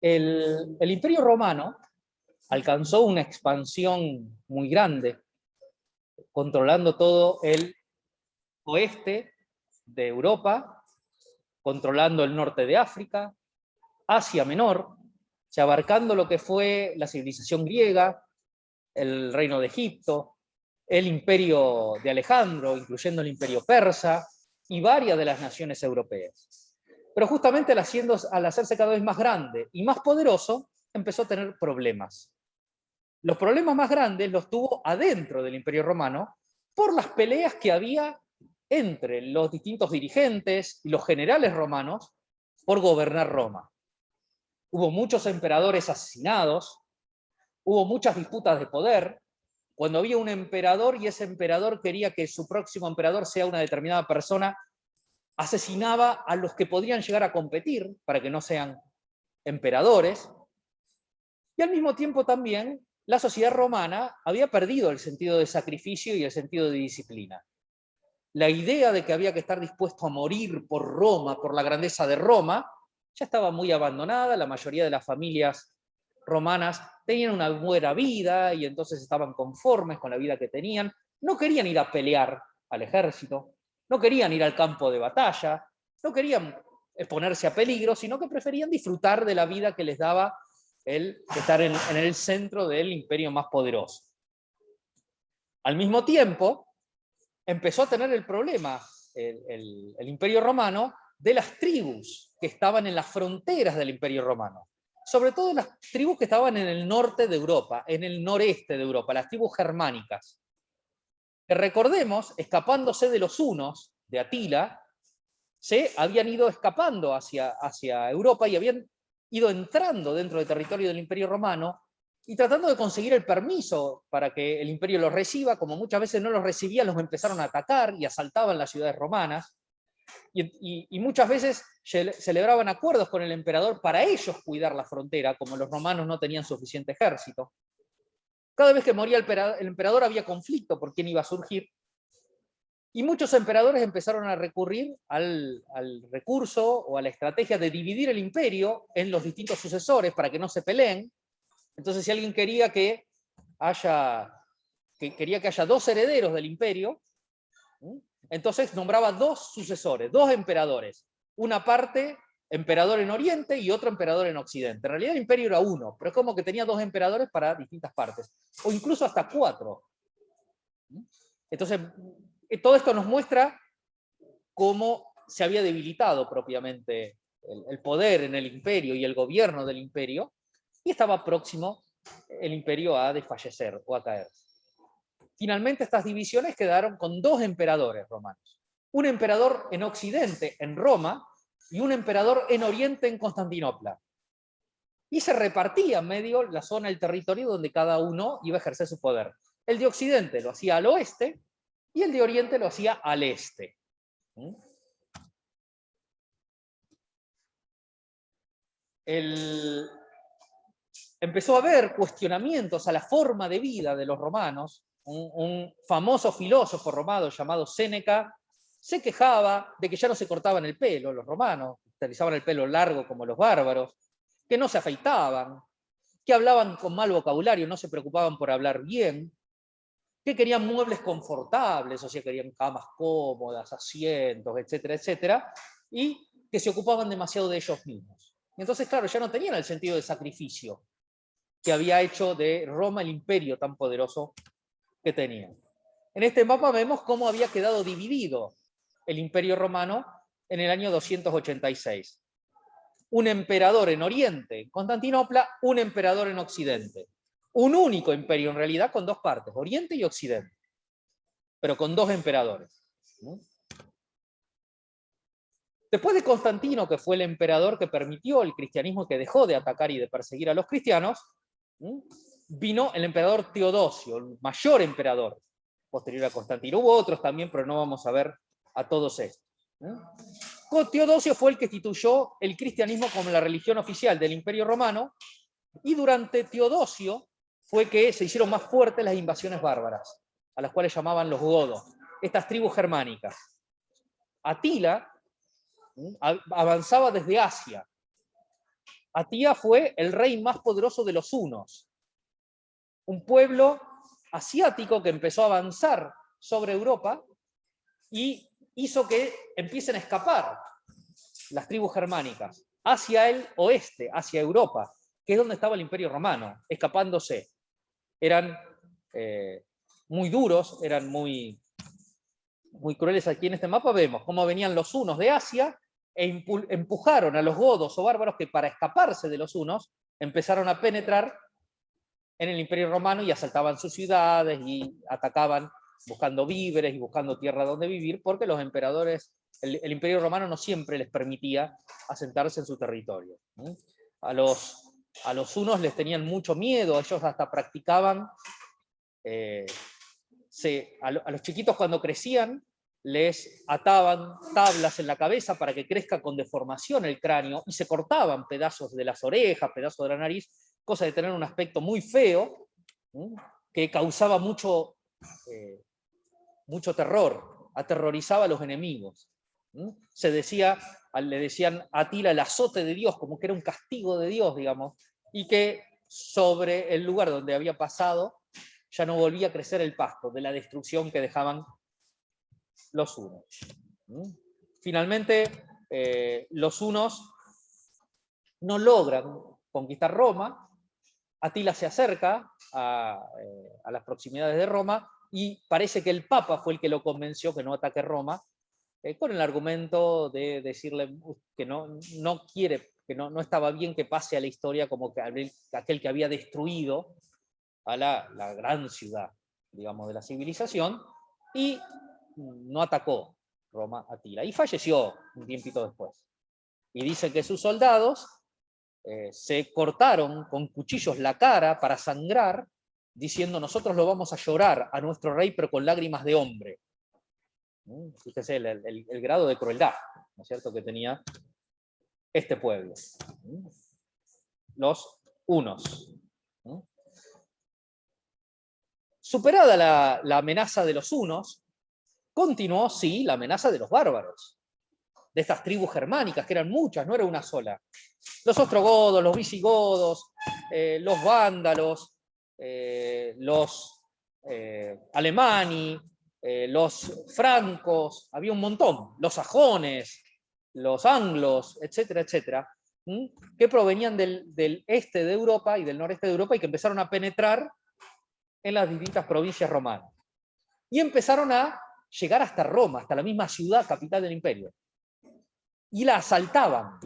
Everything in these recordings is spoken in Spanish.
El Imperio Romano alcanzó una expansión muy grande, controlando todo el oeste de Europa, controlando el norte de África, Asia Menor, abarcando lo que fue la civilización griega, el reino de Egipto, el imperio de Alejandro, incluyendo el imperio persa, y varias de las naciones europeas. Pero justamente al hacerse cada vez más grande y más poderoso, empezó a tener problemas. Los problemas más grandes los tuvo adentro del Imperio Romano por las peleas que había entre los distintos dirigentes y los generales romanos por gobernar Roma. Hubo muchos emperadores asesinados, hubo muchas disputas de poder. Cuando había un emperador y ese emperador quería que su próximo emperador sea una determinada persona, asesinaba a los que podrían llegar a competir para que no sean emperadores. Y al mismo tiempo también la sociedad romana había perdido el sentido de sacrificio y el sentido de disciplina. La idea de que había que estar dispuesto a morir por Roma, por la grandeza de Roma, ya estaba muy abandonada. La mayoría de las familias romanas tenían una buena vida y entonces estaban conformes con la vida que tenían. No querían ir a pelear al ejército, no querían ir al campo de batalla, no querían exponerse a peligro, sino que preferían disfrutar de la vida que les daba el estar en el centro del imperio más poderoso. Al mismo tiempo, empezó a tener el problema el Imperio Romano de las tribus que estaban en las fronteras del Imperio Romano. Sobre todo las tribus que estaban en el norte de Europa, en el noreste de Europa, las tribus germánicas. Que recordemos, escapándose de los hunos, de Atila, se habían ido escapando hacia Europa y habían ido entrando dentro del territorio del Imperio Romano y tratando de conseguir el permiso para que el imperio los reciba. Como muchas veces no los recibían, los empezaron a atacar y asaltaban las ciudades romanas. Y muchas veces celebraban acuerdos con el emperador para ellos cuidar la frontera, como los romanos no tenían suficiente ejército. Cada vez que moría el emperador había conflicto por quién iba a surgir. Y muchos emperadores empezaron a recurrir al recurso o a la estrategia de dividir el imperio en los distintos sucesores para que no se peleen. Entonces, si alguien quería que haya dos herederos del imperio, entonces nombraba dos sucesores, dos emperadores. Una parte emperador en Oriente y otro emperador en Occidente. En realidad el imperio era uno, pero es como que tenía dos emperadores para distintas partes, o incluso hasta 4. Entonces, todo esto nos muestra cómo se había debilitado propiamente el poder en el imperio y el gobierno del imperio, y estaba próximo el imperio a desfallecer o a caer. Finalmente estas divisiones quedaron con dos emperadores romanos. Un emperador en Occidente, en Roma, y un emperador en Oriente, en Constantinopla. Y se repartía en medio la zona, el territorio donde cada uno iba a ejercer su poder. El de Occidente lo hacía al oeste y el de Oriente lo hacía al este. Empezó a haber cuestionamientos a la forma de vida de los romanos. Un famoso filósofo romano llamado Séneca se quejaba de que ya no se cortaban el pelo los romanos, utilizaban el pelo largo como los bárbaros, que no se afeitaban, que hablaban con mal vocabulario, no se preocupaban por hablar bien, que querían muebles confortables, o sea, querían camas cómodas, asientos, etcétera, etcétera, y que se ocupaban demasiado de ellos mismos. Y entonces, claro, ya no tenían el sentido de sacrificio que había hecho de Roma el imperio tan poderoso que tenían. En este mapa vemos cómo había quedado dividido el imperio romano en el año 286. Un emperador en Oriente, Constantinopla, un emperador en Occidente. Un único imperio en realidad con dos partes, Oriente y Occidente, pero con dos emperadores. Después de Constantino, que fue el emperador que permitió el cristianismo, que dejó de atacar y de perseguir a los cristianos, vino el emperador Teodosio, el mayor emperador posterior a Constantino. Hubo otros también, pero no vamos a ver a todos estos. Teodosio fue el que instituyó el cristianismo como la religión oficial del Imperio Romano, y durante Teodosio fue que se hicieron más fuertes las invasiones bárbaras, a las cuales llamaban los godos, estas tribus germánicas. Atila avanzaba desde Asia, Atía fue el rey más poderoso de los hunos, un pueblo asiático que empezó a avanzar sobre Europa y hizo que empiecen a escapar las tribus germánicas hacia el oeste, hacia Europa, que es donde estaba el Imperio Romano, escapándose. Eran muy duros, eran muy crueles. Aquí en este mapa vemos cómo venían los hunos de Asia e empujaron a los godos o bárbaros que, para escaparse de los hunos, empezaron a penetrar en el Imperio Romano y asaltaban sus ciudades y atacaban buscando víveres y buscando tierra donde vivir, porque los emperadores, el Imperio Romano no siempre les permitía asentarse en su territorio. A los hunos les tenían mucho miedo, ellos hasta practicaban, a los chiquitos cuando crecían, les ataban tablas en la cabeza para que crezca con deformación el cráneo, y se cortaban pedazos de las orejas, pedazos de la nariz, cosa de tener un aspecto muy feo, que causaba mucho terror, aterrorizaba a los enemigos. Le decían a Atila el azote de Dios, como que era un castigo de Dios, digamos, y que sobre el lugar donde había pasado ya no volvía a crecer el pasto de la destrucción que dejaban los hunos. Finalmente, los hunos no logran conquistar Roma. Atila se acerca a las proximidades de Roma y parece que el Papa fue el que lo convenció que no ataque Roma, con el argumento de decirle que no quiere, que no estaba bien que pase a la historia como que aquel que había destruido a la gran ciudad, digamos, de la civilización, y no atacó Roma Atila, y falleció un tiempito después. Y dice que sus soldados se cortaron con cuchillos la cara para sangrar, diciendo: nosotros lo vamos a llorar a nuestro rey, pero con lágrimas de hombre. Fíjese el grado de crueldad, ¿no es cierto?, que tenía este pueblo. Los hunos. Superada la amenaza de los hunos, continuó, sí, la amenaza de los bárbaros, de estas tribus germánicas, que eran muchas, no era una sola. Los ostrogodos, los visigodos, los vándalos, los alemani, los francos, había un montón, los sajones, los anglos, etcétera, etcétera, que provenían del este de Europa y del noreste de Europa, y que empezaron a penetrar en las distintas provincias romanas. Y empezaron a llegar hasta Roma, hasta la misma ciudad, capital del imperio. Y la asaltaban.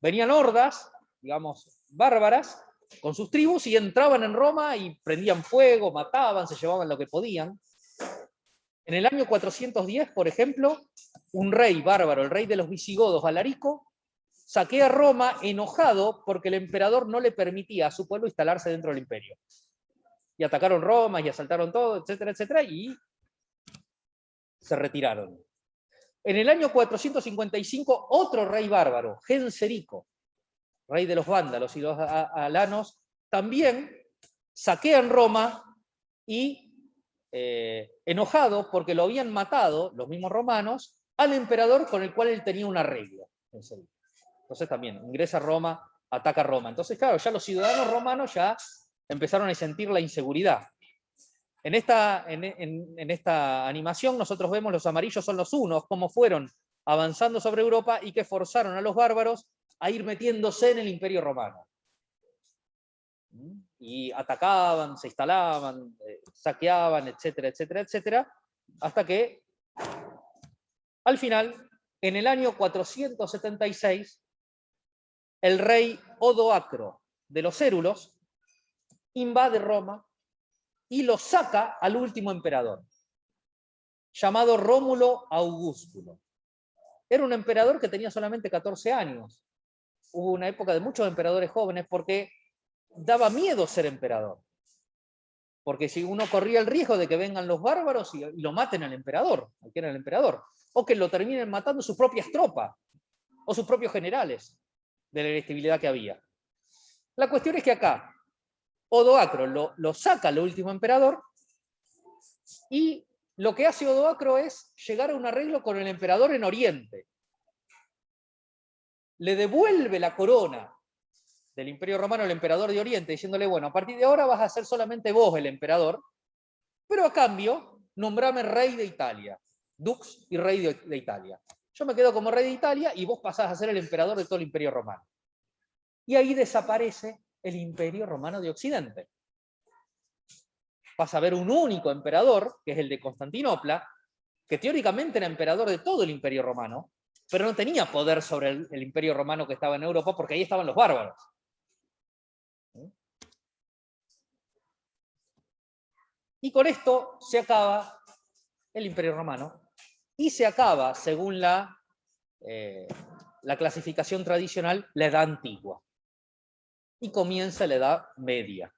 Venían hordas, digamos, bárbaras, con sus tribus, y entraban en Roma y prendían fuego, mataban, se llevaban lo que podían. En el año 410, por ejemplo, un rey bárbaro, el rey de los visigodos, Alarico, saquea Roma enojado porque el emperador no le permitía a su pueblo instalarse dentro del imperio. Y atacaron Roma y asaltaron todo, etcétera, etcétera, y se retiraron. En el año 455, otro rey bárbaro, Genserico, rey de los vándalos y los alanos, también saquean Roma y, enojado porque lo habían matado los mismos romanos al emperador con el cual él tenía un arreglo. Entonces también ingresa a Roma, ataca Roma. Entonces, claro, ya los ciudadanos romanos ya empezaron a sentir la inseguridad. En esta animación nosotros vemos los amarillos son los hunos, cómo fueron avanzando sobre Europa y que forzaron a los bárbaros a ir metiéndose en el Imperio Romano. Y atacaban, se instalaban, saqueaban, etcétera, etcétera, etcétera, hasta que, al final, en el año 476, el rey Odoacro de los Érulos invade Roma y lo saca al último emperador, llamado Rómulo Augustulo. Era un emperador que tenía solamente 14 años. Hubo una época de muchos emperadores jóvenes porque daba miedo ser emperador. Porque si uno corría el riesgo de que vengan los bárbaros y lo maten al emperador, al que era el emperador, o que lo terminen matando sus propias tropas, o sus propios generales, de la inestabilidad que había. La cuestión es que acá, Odoacro lo saca al último emperador, y lo que hace Odoacro es llegar a un arreglo con el emperador en Oriente. Le devuelve la corona del Imperio Romano al emperador de Oriente, diciéndole, bueno, a partir de ahora vas a ser solamente vos el emperador, pero a cambio, nombrame rey de Italia, dux y rey de Italia. Yo me quedo como rey de Italia y vos pasás a ser el emperador de todo el Imperio Romano. Y ahí desaparece el Imperio Romano de Occidente. Pasa a haber un único emperador, que es el de Constantinopla, que teóricamente era emperador de todo el Imperio Romano, pero no tenía poder sobre el Imperio Romano que estaba en Europa, porque ahí estaban los bárbaros. Y con esto se acaba el Imperio Romano, y se acaba, según la clasificación tradicional, la Edad Antigua. Y comienza la Edad Media.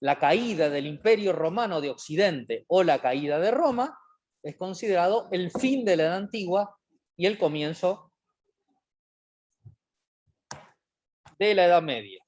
La caída del Imperio Romano de Occidente o la caída de Roma es considerado el fin de la Edad Antigua y el comienzo de la Edad Media.